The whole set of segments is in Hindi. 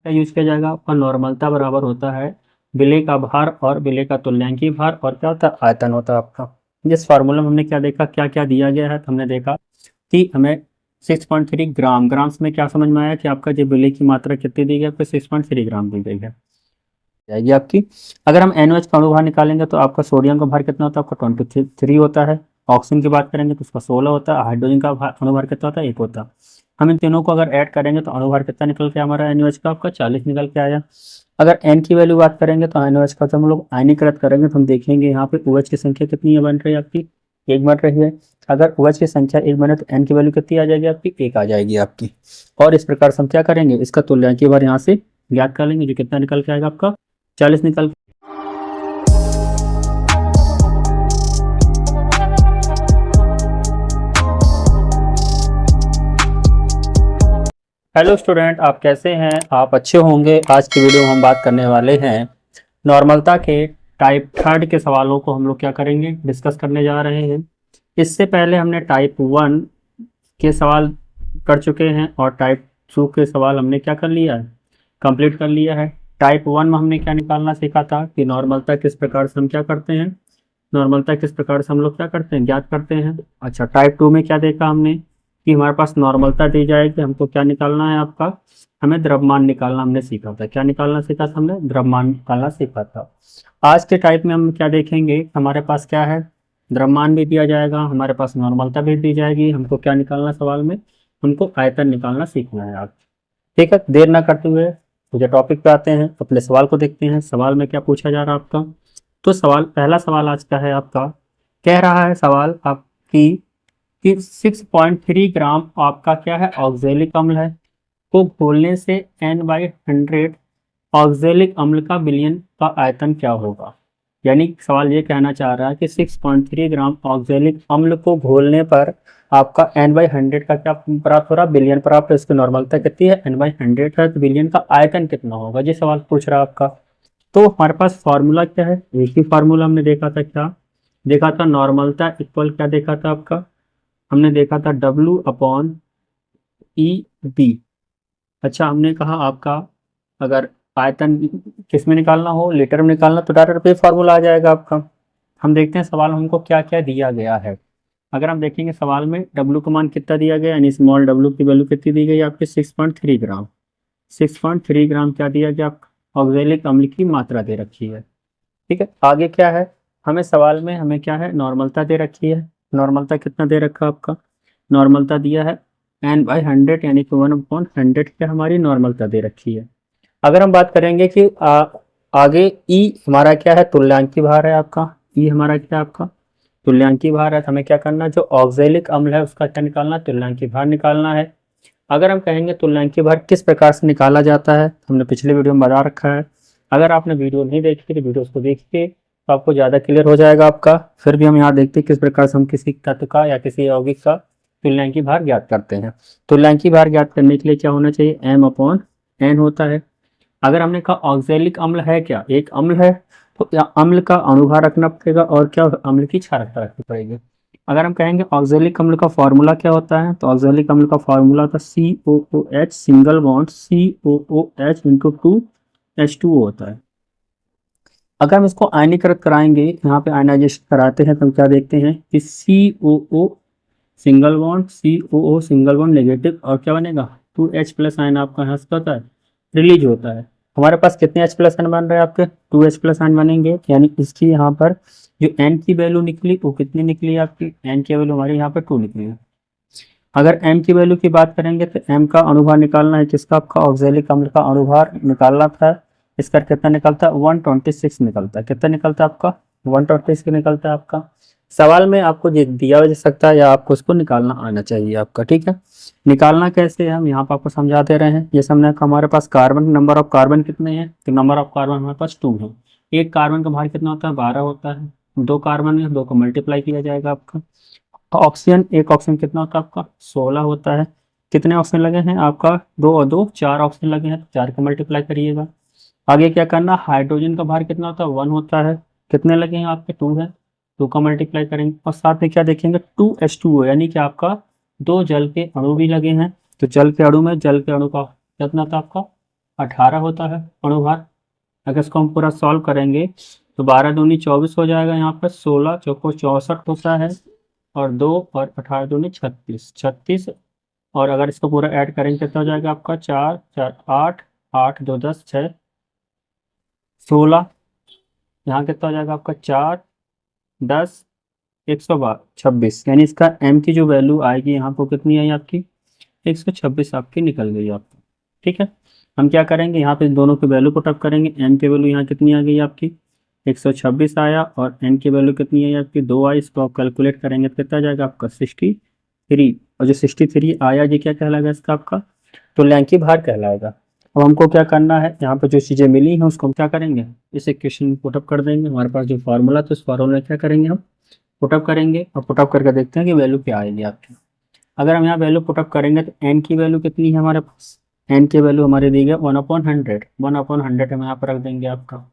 क्या यूज किया जाएगा आपका, नॉर्मलता बराबर होता है विलेय का भार और विलेय का तुल्यांकीय भार और क्या होता है आयतन होता है आपका। जिस फार्मूला में हमने क्या देखा, क्या क्या दिया गया है, तो हमने देखा कि हमें 6.3 ग्राम, ग्राम्स में क्या समझ में आया कि आपका जो विलेय की मात्रा कितनी दी गई है, आपको 6.3 ग्राम दी गई है जाएगी आपकी। अगर हम NOH का अणुभार निकालेंगे तो आपका सोडियम का भार कितना होता है, आपका 23 होता है। ऑक्सीजन की बात करेंगे तो उसका 16 होता है। हाइड्रोजन का अणुभार कितना होता है, 1 होता है। हम इन तीनों को अगर ऐड करेंगे तो अणुभार कितना निकल के हमारा NOH का, आपका 40 निकल के आया। अगर N की वैल्यू बात करेंगे तो NOH का जब हम लोग आयनीकृत करेंगे तो हम देखेंगे यहाँ पे OH की संख्या कितनी है बन रही है आपकी, 1 बन रही है। अगर OH की संख्या 1 बने तो N की वैल्यू कितनी आ जाएगी आपकी, 1 आ जाएगी आपकी। और इस प्रकार से हम क्या करेंगे, इसका तुल्यांकीय भार यहाँ से ज्ञात कर लेंगे, जो कितना निकल के आएगा आपका 40 निकल। हेलो स्टूडेंट, आप कैसे हैं, आप अच्छे होंगे। आज की वीडियो में हम बात करने वाले हैं नॉर्मलता के टाइप 3 के सवालों को हम लोग क्या करेंगे, डिस्कस करने जा रहे हैं। इससे पहले हमने टाइप 1 के सवाल कर चुके हैं और टाइप 2 के सवाल हमने क्या कर लिया है, कंप्लीट कर लिया है। टाइप 1 में हमने क्या निकालना सीखा था कि नॉर्मलता किस प्रकार से हम क्या करते हैं, नॉर्मलता किस प्रकार से हम लोग क्या करते हैं, ज्ञात करते हैं। अच्छा, टाइप 2 में क्या देखा हमने कि हमारे पास नॉर्मलता दी जाएगी, हमको क्या निकालना है आपका, हमें द्रव्यमान निकालना हमने सीखा था। क्या निकालना सीखा था हमने, द्रव्यमान निकालना सीखा था। आज के टाइप में हम क्या देखेंगे, हमारे पास क्या है, द्रव्यमान भी दिया जाएगा, हमारे पास नॉर्मलता भी दी जाएगी। हमको क्या निकालना सवाल में, हमको आयतन निकालना सीखना है आज। ठीक है, देर ना करते हुए मुझे टॉपिक पे आते हैं, अपने सवाल को देखते हैं। सवाल में क्या पूछा जा रहा है आपका, तो सवाल, पहला सवाल आज का है आपका, कह रहा है सवाल आपकी कि 6.3 ग्राम आपका क्या है, ऑक्जेलिक अम्ल है, को घोलने से N/100 ऑक्जेलिक अम्ल का विलयन का आयतन क्या होगा। यानी सवाल ये कहना चाह रहा है कि 6.3 ग्राम ऑक्जेलिक अम्ल को घोलने पर आपका N/100 का क्या प्राप्त हो रहा है, विलयन प्राप्त है। इसकी नॉर्मलता कितनी है, N/100 है, तो विलयन का आयतन कितना होगा, ये सवाल पूछ रहा है आपका। तो हमारे पास फॉर्मूला क्या है, एक ही फार्मूला हमने देखा था, क्या देखा था, नॉर्मलता इक्वल क्या देखा था आपका, हमने देखा था W/E/B। अच्छा, हमने कहा आपका अगर आयतन किस में निकालना हो, लीटर में निकालना, तो डायरेक्ट पे फार्मूला आ जाएगा आपका। हम देखते हैं सवाल में हमको क्या क्या दिया गया है। अगर हम देखेंगे सवाल में W का मान कितना दिया गया, यानी स्मॉल w की वैल्यू कितनी दी गई आपकी, 6.3 ग्राम। 6.3 ग्राम क्या दिया गया, ऑक्जेलिक अम्ल की मात्रा दे रखी है। ठीक है, आगे क्या है, हमें सवाल में हमें क्या है, नॉर्मलता दे रखी है। नॉर्मलता कितना दे रखा है आपका, नॉर्मलता दिया है N/100 यानी कि 1/100 क्या हमारी नॉर्मलता दे रखी है। अगर हम बात करेंगे कि आगे E हमारा क्या है, तुल्यांकी भार है आपका, E हमारा क्या है आपका, तुल्यांकी भार है। तो हमें क्या करना, जो ऑक्जेलिक अम्ल है उसका क्या निकालना, तुल्यांकी भार निकालना है। अगर हम कहेंगे तुल्यांकी भार किस प्रकार से निकाला जाता है, हमने पिछले वीडियो में बता रखा है। अगर आपने वीडियो नहीं देखी तो वीडियो को देखिए तो आपको ज़्यादा क्लियर हो जाएगा आपका। फिर भी हम यहाँ देखते हैं किस प्रकार से हम किसी तत्व का या किसी यौगिक का तुल्यांकी भार ज्ञात करते हैं। तुल्यांकी भार ज्ञात करने के लिए क्या होना चाहिए, M/N होता है। अगर हमने कहा ऑक्जेलिक अम्ल है क्या, एक अम्ल है, तो अम्ल का अणुभार रखना पड़ेगा और क्या, अम्ल की क्षारकता रखनी पड़ेगी। अगर हम कहेंगे ऑक्जेलिक अम्ल का फॉर्मूला क्या होता है, तो ऑक्जेलिक अम्ल का फॉर्मूला होता है COOH single bond COOH into 2H2O होता है। अगर हम इसको आयनीकृत कराएंगे, यहाँ पे आयनाइजेशन कराते हैं तो हम क्या देखते हैं कि COO single bond COO single bond negative और क्या बनेगा 2H+ आयन आपका यहाँ से होता है, रिलीज होता है। हमारे पास कितने H+ आयन बन रहे हैं आपके, 2H+ आयन बनेंगे। यानी इसकी यहाँ पर जो N की वैल्यू निकली वो कितनी निकली आपकी, N की वैल्यू हमारी यहाँ पर 2 निकली है। अगर M की वैल्यू की बात करेंगे तो M का अणुभार निकालना है, किसका, आपका ऑक्जेलिक अम्ल का अणुभार निकालना था। इसका कितना निकलता है, 126 निकलता है। कितना निकलता है आपका, 126 निकलता है आपका। सवाल में आपको दिया जा सकता है या आपको उसको निकालना आना चाहिए आपका। ठीक है, निकालना कैसे है हम यहाँ पर आपको समझा दे रहे हैं। जैसे हमने हमारे पास कार्बन, नंबर ऑफ कार्बन कितने हैं, तो नंबर ऑफ कार्बन हमारे पास 2 है। एक कार्बन का भार कितना होता है, 12 होता है। 2 कार्बन है, 2 को मल्टीप्लाई किया जाएगा आपका। ऑक्सीजन, एक ऑक्सीजन कितना होता है आपका, 16 होता है। कितने ऑक्सीजन लगे हैं आपका, 2 और 2 4 ऑक्सीजन लगे हैं, तो 4 को मल्टीप्लाई करिएगा। आगे क्या करना, हाइड्रोजन का भार कितना होता है, 1 होता है। कितने लगे हैं आपके, 2 है, 2 का मल्टीप्लाई करेंगे। और साथ में क्या देखेंगे, 2H2O यानी कि आपका 2 जल के अणु भी लगे हैं। तो जल के अणु में जल के अणु का कितना था आपका 18 होता है अणुभार। अगर इसको हम पूरा सॉल्व करेंगे तो 12 दूनी 24 हो जाएगा, यहाँ पर 16 चौको 64 होता है, और 2 और 18 दूनी 36 36। और अगर इसको पूरा ऐड करेंगे कितना हो जाएगा आपका, 4 4 8 8 2 10 6 16। यहाँ कितना हो जाएगा आपका, 4 10 126, यानी इसका m की जो वैल्यू आएगी यहाँ पर कितनी आई आपकी, 126 आपकी निकल गई आपकी। ठीक है, हम क्या करेंगे, यहाँ पे दोनों की वैल्यू पुटअप करेंगे। m की वैल्यू यहाँ कितनी आ गई आपकी, 126 आया, और n की वैल्यू कितनी आई आपकी, 2 आई। इसको आप कैलकुलेट करेंगे तो कितना आ जाएगा आपका 63। और जो 63 आया ये क्या कहलाएगा, इसका आपका तुल्यांकी भार कहलाएगा। अब हमको क्या करना है, यहाँ पर जो चीज़ें मिली हैं उसको हम क्या करेंगे, इस इक्वेशन में पुटअप कर देंगे। हमारे पास जो फार्मूला, तो इस फार्मूला में क्या करेंगे, हम पुटअप करेंगे, और पुटअप करके देखते हैं कि वैल्यू क्या आएगी आपकी। अगर हम यहाँ वैल्यू पुटअप करेंगे तो n की वैल्यू कितनी है हमारे पास, n की वैल्यू हमारे दी गई 1/100, 1/100 हम यहाँ पर रख देंगे आपका।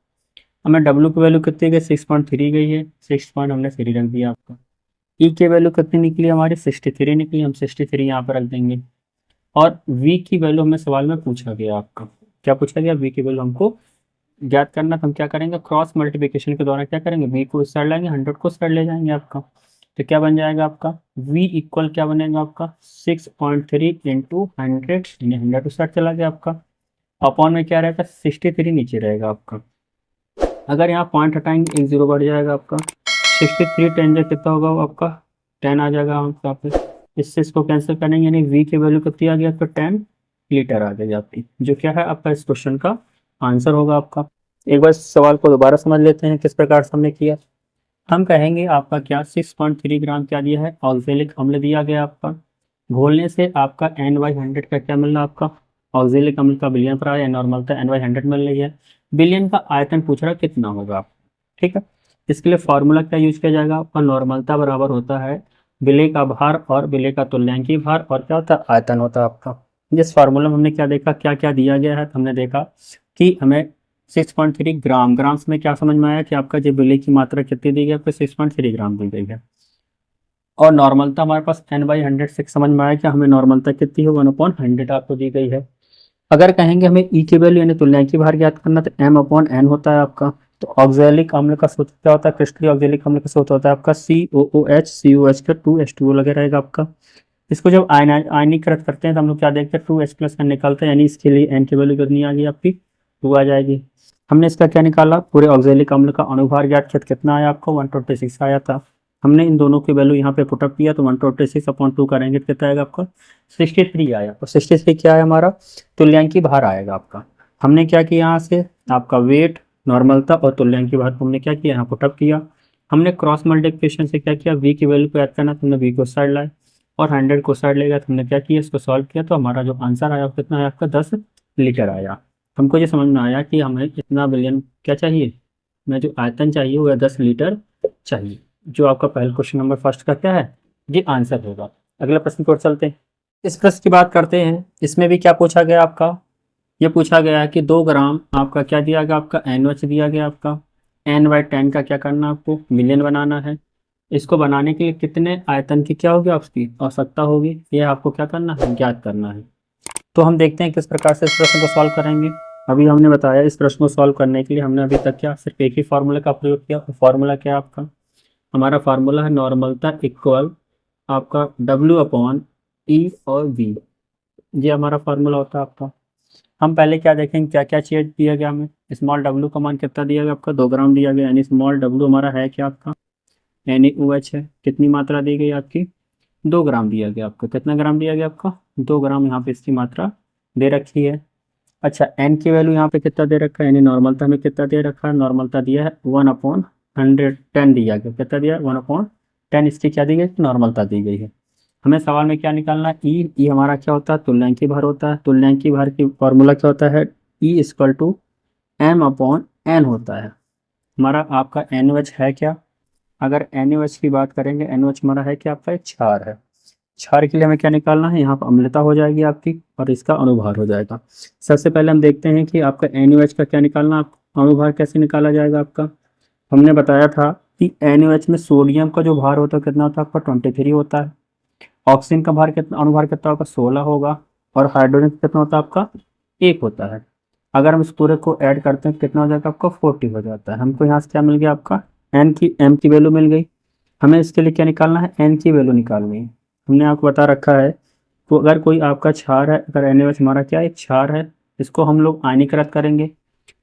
हमें w की वैल्यू कितनी गई, 6.3 गई है, 6 पॉइंट हमने 3 रख दिया आपका। e की वैल्यू कितनी निकली हमारी, 63 निकली, हम 63 यहाँ पर रख देंगे। और v की वैल्यू हमें सवाल में पूछा गया आपका, क्या पूछा गया, v की वैल्यू हमको ज्ञात करना। तो हम क्या करेंगे, क्रॉस मल्टीप्लिकेशन के द्वारा क्या करेंगे, v को इस साइड लाएंगे, 100 को इस साइड ले जाएंगे आपका। तो क्या बन जाएगा आपका, v इक्वल क्या बनेगा आपका, 6.3 इंटू 100, यानी 100 उस साइड चला गया आपका। अपॉन में क्या रहेगा, 63 नीचे रहेगा आपका। अगर यहाँ पॉइंट हटाएंगे, एक जीरो बढ़ जाएगा आपका। 63 10 जो कितना होगा वो आपका 10 आ जाएगा यहाँ पे। इससे इसको कैंसिल करेंगे, यानी v की वैल्यू कितनी आ गई आपका, 10 लीटर आ गई आपकी, जो क्या है आपका इस क्वेश्चन का आंसर होगा आपका। एक बार सवाल को दोबारा समझ लेते हैं किस प्रकार से हमने किया। हम कहेंगे आपका क्या, 6.3 ग्राम क्या दिया है, ऑक्जेलिक अम्ल दिया गया आपका। घोलने से आपका n/100 का क्या मिल रहा है आपका, ऑक्जेलिक अम्ल का बिलियन पर आया, नॉर्मल था n/100 मिल रही है। बिलियन का आयतन पूछ रहा कितना होगा। ठीक है, इसके लिए फॉर्मूला क्या यूज किया जाएगा आपका, नॉर्मलता बराबर होता है विलेय का भार और विलेय का तुल्यांकी भार, और क्या होता है, आयतन होता है आपका। जिस फार्मूला में हमने क्या देखा, क्या क्या दिया गया है, तो हमने देखा कि हमें 6.3 ग्राम, ग्राम्स में क्या समझ में आया कि आपका जो विलेय की मात्रा कितनी दी गई, आपको 6.3 ग्राम दी गई है। और नॉर्मलता हमारे पास n/100 से समझ में आया कि हमें नॉर्मलता कितनी है, 1/100 आपको दी गई है। अगर कहेंगे हमें ई की वैल्यू यानी तुल्यांकी भार ज्ञात करना, तो m/n होता है आपका। तो ऑक्जेलिक अम्ल का सूत्र क्या होता है, क्रिस्टलीय ऑक्जेलिक अम्ल का सूत्र होता है आपका COOH, COH का 2H2O लगे रहेगा आपका। इसको जब आयनीकृत करते हैं तो हम लोग क्या देखते हैं, 2H+ का निकलता है, यानी इसके लिए n की वैल्यू कितनी आ गई आपकी, 2 आ जाएगी। हमने इसका क्या निकाला, पूरे ऑक्जेलिक अम्ल का अणुभार ज्ञात किया, कितना आया आपको, 126 आया था। हमने इन दोनों की वैल्यू यहाँ पे पुटअप किया, तो 126/2 करेंगे तो कितना आएगा आपका, 63 आया। और 63 क्या है हमारा, तुल्यांकी भार आएगा आपका। हमने क्या किया, यहाँ से आपका वेट, नॉर्मलता और तुल्यांकी भार को हमने क्या किया, यहाँ पुटअप किया। हमने क्रॉस मल्टीप्लिकेशन से क्या किया, v की वैल्यू को याद करना, तो हमने v को साइड लाए और 100 को साइड लेगा, तो हमने क्या किया, इसको सॉल्व किया, तो हमारा जो आंसर आया कितना आया आपका, 10 लीटर आया। हमको ये समझ में आया कि हमें इतना बिलियन क्या चाहिए, हमें जो आयतन चाहिए वह 10 लीटर चाहिए, जो आपका पहले क्वेश्चन नंबर फर्स्ट का क्या है, ये आंसर होगा। अगला प्रश्न की ओर चलते हैं। इस प्रश्न की बात करते हैं। इसमें भी क्या पूछा गया आपका, ये पूछा गया है कि 2 ग्राम आपका क्या दिया गया, आपका NH दिया गया आपका। n/10 का क्या करना, आपको मिलियन बनाना है। इसको बनाने के लिए कितने आयतन की क्या होगी आपकी आवश्यकता होगी, ये आपको क्या करना है, ज्ञात करना है। तो हम देखते हैं किस प्रकार से इस प्रश्न को सॉल्व करेंगे। अभी हमने बताया इस प्रश्न को सॉल्व करने के लिए हमने अभी तक क्या सिर्फ एक ही फार्मूला का प्रयोग किया। फार्मूला क्या है आपका, हमारा फार्मूला है नॉर्मलता इक्वल आपका W/E और V, ये हमारा फार्मूला होता है आपका। हम पहले क्या देखेंगे, क्या क्या चीज दिया गया हमें। स्मॉल w का मान कितना दिया गया आपका, 2 ग्राम दिया गया, यानी स्मॉल w हमारा है क्या आपका, NaOH है। कितनी मात्रा दी गई आपकी, 2 ग्राम दिया गया आपको। कितना ग्राम दिया गया आपका, 2 ग्राम यहाँ पे इसकी मात्रा दे रखी है। अच्छा, n की वैल्यू यहाँ पे कितना दे रखा है, यानी नॉर्मलता में कितना दे रखा है, नॉर्मलता दिया है 1/110 दिया गया। कितना दिया है, 1/10 इसकी क्या दी गई, नॉर्मलता दी गई है। हमें सवाल में क्या निकालना है, ई हमारा क्या होता है, तुल्यांकी भार होता है। तुल्यांकी भार की फॉर्मूला क्या होता है, E=m/n होता है। हमारा आपका NOH है क्या, अगर NOH की बात करेंगे, NOH हमारा है क्या आपका, एक क्षार है। क्षार के लिए हमें क्या निकालना है, यहाँ पर अम्लता हो जाएगी आपकी और इसका अणुभार हो जाएगा। सबसे पहले हम देखते हैं कि आपका NOH का क्या निकालना, अणुभार कैसे निकाला जाएगा आपका। हमने बताया था कि NOH में सोडियम का जो भार होता है कितना होता है आपका, 23 होता है। ऑक्सीजन का भार कितना, अणुभार कितना होगा, 16 होगा। और हाइड्रोजन कितना होता है आपका, 1 होता है। अगर हम इस पूरे को ऐड करते हैं कितना हो जाएगा आपका 40 हो जाता है। हमको यहाँ से क्या मिल गया आपका एम की वैल्यू मिल गई। हमें इसके लिए क्या निकालना है, एन की वैल्यू निकालनी है। हमने आपको बता रखा है तो अगर कोई आपका क्षार है, अगर NaOH हमारा क्या एक क्षार है, इसको हम लोग आयनीकृत करेंगे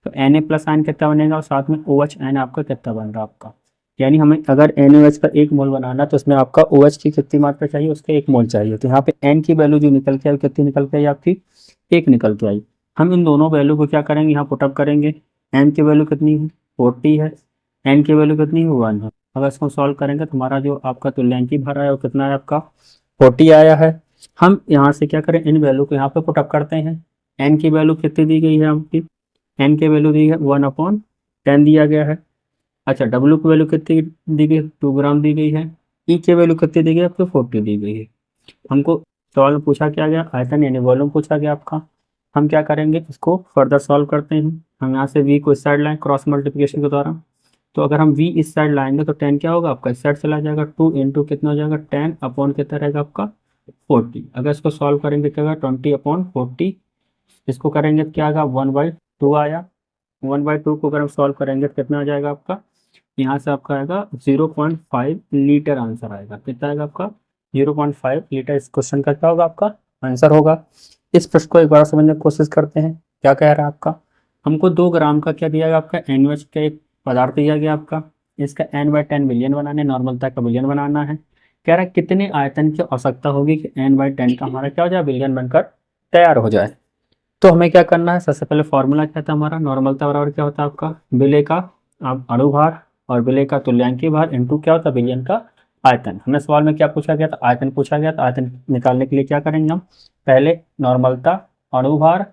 तो Na प्लस आयन कितना बनेगा और साथ में OH आपका कितना बन रहा है आपका। यानी हमें अगर NaOH का 1 मोल बनाना तो उसमें आपका OH की कितनी मात्रा चाहिए, उसके 1 मोल चाहिए। तो यहाँ पे N की वैल्यू जो निकल के आई कितनी निकल के आई आपकी, 1 निकल के आई। हम इन दोनों वैल्यू को क्या करेंगे, यहाँ पुटअप करेंगे। M की वैल्यू कितनी है 40 है, N की वैल्यू कितनी है 1 है। अगर इसको सॉल्व करेंगे तो हमारा जो आपका तुल्यांकी भार आया वो कितना है आपका 40 आया है। हम यहाँ से क्या करें, इन वैल्यू को यहाँ पे पुटअप करते हैं। N की वैल्यू कितनी दी गई है आपकी, N की वैल्यू दी है 1/10 दिया गया है। अच्छा W की वैल्यू कितनी दी गई, 2 ग्राम दी गई है। E की वैल्यू कितनी दी गई आपको 40 दी गई है। हमको सवाल में पूछा क्या गया, आयतन यानी वॉल्यूम पूछा गया आपका। हम क्या करेंगे, इसको फर्दर सॉल्व करते हैं। हम यहाँ से V को इस साइड लाएं क्रॉस मल्टीप्लिकेशन के द्वारा। तो अगर हम V इस साइड लाएंगे तो 10 क्या होगा आपका इस साइड चला जाएगा, 2 इंटू कितना हो जाएगा 10 अपॉन कितना रहेगा आपका 40। अगर इसको सॉल्व करेंगे क्या होगा 20/40। इसको करेंगे तो क्या आएगा 1/2 आया। 1/2 को अगर हम सॉल्व करेंगे तो कितना आ जाएगा आपका, यहाँ से आपका आएगा 0.5 लीटर आंसर आएगा। कितना आएगा आपका 0.5 लीटर। इस क्वेश्चन का क्या होगा आपका आंसर होगा। इस प्रश्न को एक बार समझने की कोशिश करते हैं। क्या कह रहा है आपका, हमको 2 ग्राम का क्या दिया गया आपका NaOH का एक पदार्थ दिया गया आपका। इसका N/10 बिलियन बनाने, नॉर्मलता का बिलियन बनाना है। कह रहा है कितने आयतन की आवश्यकता होगी कि N/10 का हमारा क्या हो जाए बिलियन बनकर तैयार हो जाए। तो हमें क्या करना है, सबसे पहले फॉर्मूला क्या था हमारा, नॉर्मलता बराबर क्या होता है आपका विलेय का अणुभार और विलेय का तुल्यांकी भार इंटू क्या होता है विलयन का आयतन। हमें सवाल में क्या पूछा गया था, आयतन पूछा गया था। आयतन निकालने के लिए क्या करेंगे हम, पहले नॉर्मलता अणुभार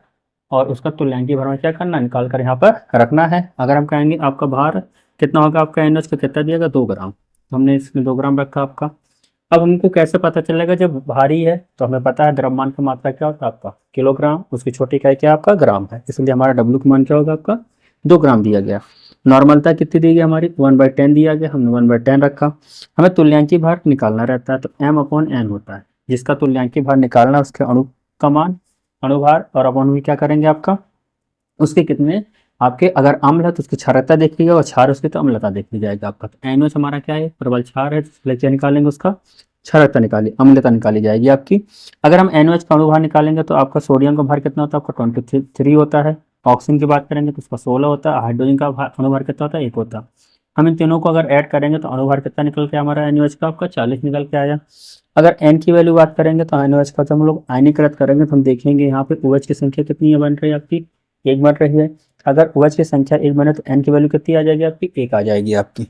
और उसका तुल्यांकी भार में क्या करना, निकाल कर यहाँ पर रखना है। अगर हम कहेंगे आपका भार कितना होगा, आपका NaOH का कितना दिएगा 2 ग्राम, तो हमने इसमें 2 ग्राम रखा आपका। अब हमको कैसे पता चलेगा, जब भारी है तो हमें पता है द्रव्यमान की मात्रा क्या होता है आपका किलोग्राम, उसकी छोटी इकाई क्या आपका ग्राम है, इसलिए हमारा W का मान क्या होगा आपका 2 ग्राम दिया गया। नॉर्मलता कितनी दी गई हमारी 1/10 दिया गया, हमने 1/10 रखा। हमें तुल्यांकी भार निकालना रहता है तो M/N होता है, जिसका तुल्यांकी भार निकालना उसके अणु का मान अणुभार, और अब हम क्या करेंगे आपका उसके कितने आपके अगर अम्ल है तो उसकी क्षारकता देख लीजिएगा और क्षार उसकी तो अम्लता देख ली जाएगा आपका। तो NaOH हमारा क्या है प्रबल क्षार है, इसलिए क्या निकालेंगे उसका क्षारकता निकाली, अम्लता निकाली जाएगी आपकी। अगर हम NaOH का अणुभार निकालेंगे तो आपका सोडियम का भार कितना होता है आपका 23 होता है। ऑक्सीजन की बात करेंगे तो उसका 16 होता है। हाइड्रोजन का अणुभार कितना होता है 1 होता है। हम इन तीनों को अगर ऐड करेंगे तो अणुभार कितना निकल के हमारा NaOH का आपका 40 निकल के आया। अगर N की वैल्यू बात करेंगे तो NaOH का, तो हम लोग आयनीकृत करेंगे तो हम देखेंगे यहाँ पे OH की संख्या कितनी है बन रही है आपकी 1 बन रही है। अगर OH की संख्या 1 बने तो N की वैल्यू कितनी आ जाएगी आपकी 1 आ जाएगी आपकी।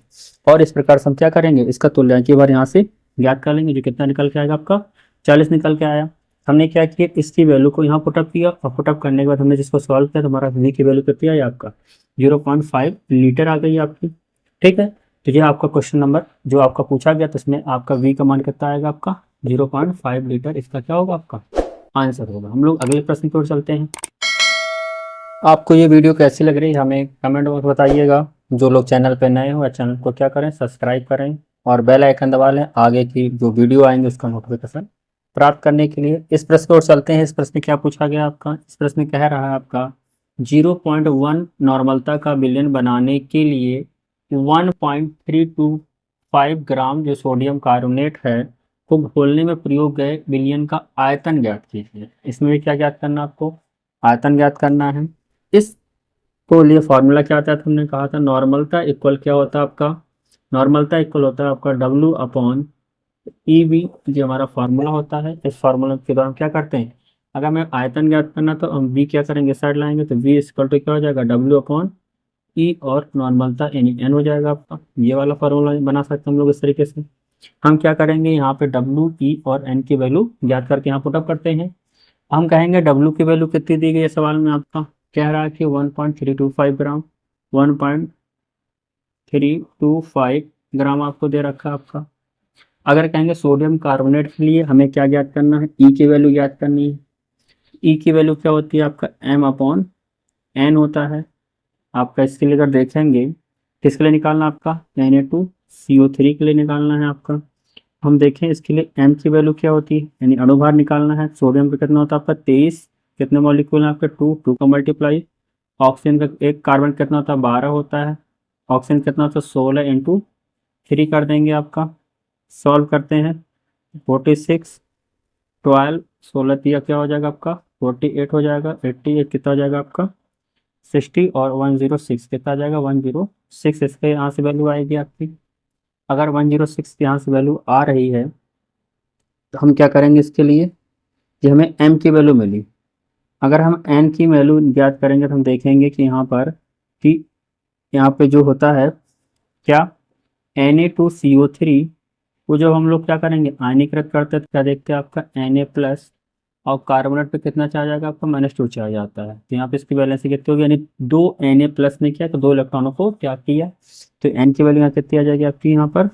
और इस प्रकार से हम क्या करेंगे, इसका तुल्यांकी भार यहाँ से ज्ञात कर लेंगे, जो कितना निकल के आएगा आपका 40 निकल के आया। हमने क्या किया, इसकी वैल्यू को यहाँ पुटअप किया और पुटअप करने के बाद हमने जिसको सॉल्व किया तो हमारा V की वैल्यू कितनी आई आपका 0.5 लीटर आ गई आपकी। ठीक है, तो ये आपका क्वेश्चन नंबर जो आपका पूछा गया तो इसमें आपका V का मान कितना आएगा आपका 0.5 लीटर, इसका क्या होगा आपका आंसर होगा। हम लोग अगले प्रश्न की ओर चलते हैं। आपको ये वीडियो कैसी लग रही है हमें कमेंट बॉक्स बताइएगा। जो लोग चैनल पे नए हो चैनल को क्या करें सब्सक्राइब करें और बेल आइकन दबा लें आगे की जो वीडियो आएंगे उसका नोटिफिकेशन प्राप्त करने के लिए। इस प्रश्न की ओर चलते हैं। इस प्रश्न में क्या पूछा गया आपका, इस प्रश्न में कह रहा है आपका 0.1 नॉर्मलता का विलयन बनाने के लिए 1.325 ग्राम जो सोडियम कार्बोनेट है को घोलने में प्रयोग गए विलयन का आयतन ज्ञात कीजिए। इसमें भी क्या ज्ञात करना आपको, आयतन ज्ञात करना है। इसको लिए फॉर्मूला क्या आता है, हमने कहा था नॉर्मलता इक्वल क्या होता है आपका, नॉर्मलता इक्वल होता है आपका W/EV, जो हमारा फार्मूला होता है। इस फार्मूला के द्वारा हम क्या करते हैं, अगर हमें आयतन ज्ञात करना तो हम V क्या करेंगे साइड लाएंगे तो V इक्वल टू क्या हो जाएगा W/E और नॉर्मलता N हो जाएगा आपका। ये वाला फार्मूला बना सकते हैं हम लोग इस तरीके से। हम क्या करेंगे यहाँ पे W/E और N की वैल्यू ज्ञात करके यहाँ पुटअप करते हैं। हम कहेंगे W की वैल्यू कितनी दी गई है सवाल में, आपका कह रहा है कि 1.325 ग्राम, 1.325 ग्राम आपको दे रखा है आपका। अगर कहेंगे सोडियम कार्बोनेट के लिए हमें क्या ज्ञात करना है, ई की वैल्यू ज्ञात करनी है। ई की वैल्यू क्या होती है आपका M/N होता है आपका। इसके लिए अगर देखेंगे किसके लिए निकालना आपका Na2CO3 के लिए निकालना है आपका। हम देखें इसके लिए M की वैल्यू क्या होती है, यानी अणुभार निकालना है। सोडियम का कितना होता है आपका 23, कितने मॉलिक्यूल है आपके 2 का मल्टीप्लाई ऑक्सीजन का एक कार्बन कितना होता है, 12 होता है। ऑक्सीजन कितना होता है, 16 इंटू 3 कर देंगे आपका। सॉल्व करते हैं, 46, 12, 16 दिया क्या हो जाएगा आपका, 48 हो जाएगा। 88 कितना हो जाएगा आपका, 60, और 106 कितना आ जाएगा, 106। इसके यहाँ से वैल्यू आएगी आपकी। अगर 106 की यहाँ से वैल्यू आ रही है तो हम क्या करेंगे इसके लिए, ये हमें m की वैल्यू मिली। अगर हम n की वैल्यू ज्ञात करेंगे तो हम देखेंगे कि यहाँ पर कि यहाँ पे जो होता है क्या, Na2CO3 वो जब हम लोग क्या करेंगे आयनीकृत करते हैं तो क्या देखते हैं आपका Na प्लस, और कार्बोनेट पे कितना चार्ज आएगा आपका, -2 चार्ज आता है। तो यहाँ पे इसकी वैलेंसी कितनी होगी, यानी 2 Na प्लस ने किया तो 2 इलेक्ट्रॉनों को त्याग किया। तो n की वैल्यू यहाँ कितनी आ जाएगी आपकी, यहाँ पर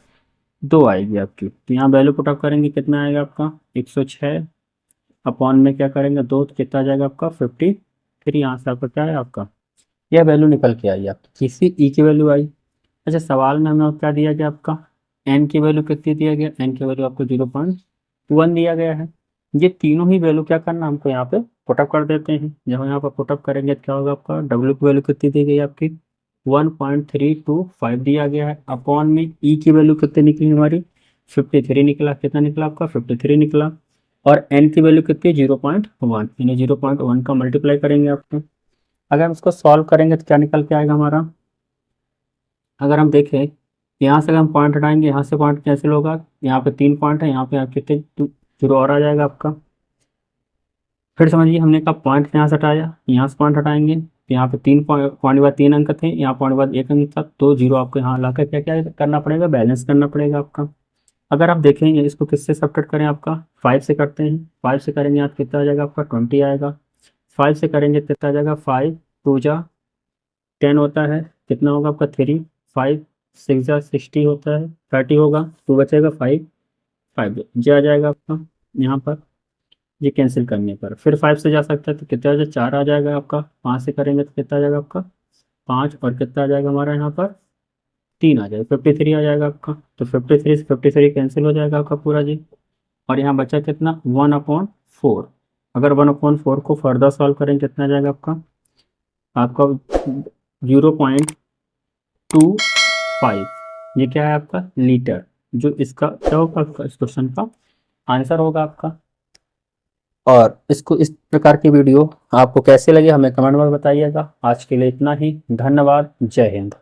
2 आएगी आपकी। तो यहाँ वैल्यू पुटअप करेंगे, कितना आएगा आपका 106, अपॉन में क्या करेंगे 2, तो कितना आ जाएगा आपका 53। यहाँ से आपका क्या है आपका, यह वैल्यू निकल के आई आपकी, किसी ई की वैल्यू आई। अच्छा, सवाल में हमें क्या दिया गया आपका, एन की वैल्यू कितनी दिया गया, एन की वैल्यू आपको 0.1 दिया गया है। ये तीनों ही वैल्यू क्या करना हमको यहाँ पे पुटअप कर देते हैं। जब हम यहाँ पर पुटअप करेंगे तो क्या होगा आपका, डब्ल्यू की वैल्यू कितनी दी गई आपकी, 1.325 दिया गया है। अपॉन में ई की वैल्यू कितनी निकली हमारी, 53 निकला। कितना निकला आपका, 53 निकला। और एन की वैल्यू कितनी, 0.1, यानी 0.1 का मल्टीप्लाई करेंगे आपको। अगर हम इसको सॉल्व करेंगे तो क्या निकल के आएगा हमारा, अगर हम देखें यहाँ से अगर हम पॉइंट हटाएंगे, यहाँ से पॉइंट कैंसिल होगा, यहाँ पे 3 पॉइंट है, यहाँ पे आप कितने 0 और आ जाएगा आपका। फिर समझिए हमने कहा पॉइंट यहाँ से हटाया, यहाँ से पॉइंट हटाएंगे तो यहाँ पे 3 पॉइंट बाद 3 अंक थे, यहाँ पॉइंट बाद 1 अंक था, तो 0 आपको यहाँ लाकर क्या क्या करना पड़ेगा, बैलेंस करना पड़ेगा आपका। अगर आप देखेंगे इसको किससे सब्ट्रैक्ट करें, आपका 5 से करते हैं। 5 से करेंगे आप कितना आ जाएगा आपका 20 आएगा। 5 से करेंगे कितना आ जाएगा, 5 2 जा 10 होता है, कितना होगा आपका 3, 5 6 जा 60 होता है, 30 होगा, 2 बचेगा 5, 5 जे आ जाएगा आपका यहाँ पर। ये कैंसिल करने पर फिर 5 से जा सकता है तो कितना आ जाएगा, 4 आ जाएगा आपका। 5 से करेंगे तो कितना आ जाएगा आपका 5, और कितना आ जाएगा हमारा यहाँ पर 3 आ जाएगा, 53 आ जाएगा आपका। तो 53 से 53 कैंसिल हो जाएगा आपका पूरा जी। और यहाँ बचा कितना, 1/4। अगर 1/4 को फर्दर सॉल्व करेंगे कितना आ जाएगा आपका, आपका 0.25, ये क्या है आपका लीटर। जो इसका क्या होगा आपका, इस क्वेश्चन का आंसर होगा आपका। और इसको इस प्रकार की वीडियो आपको कैसे लगे हमें कमेंट में बताइएगा। आज के लिए इतना ही, धन्यवाद, जय हिंद।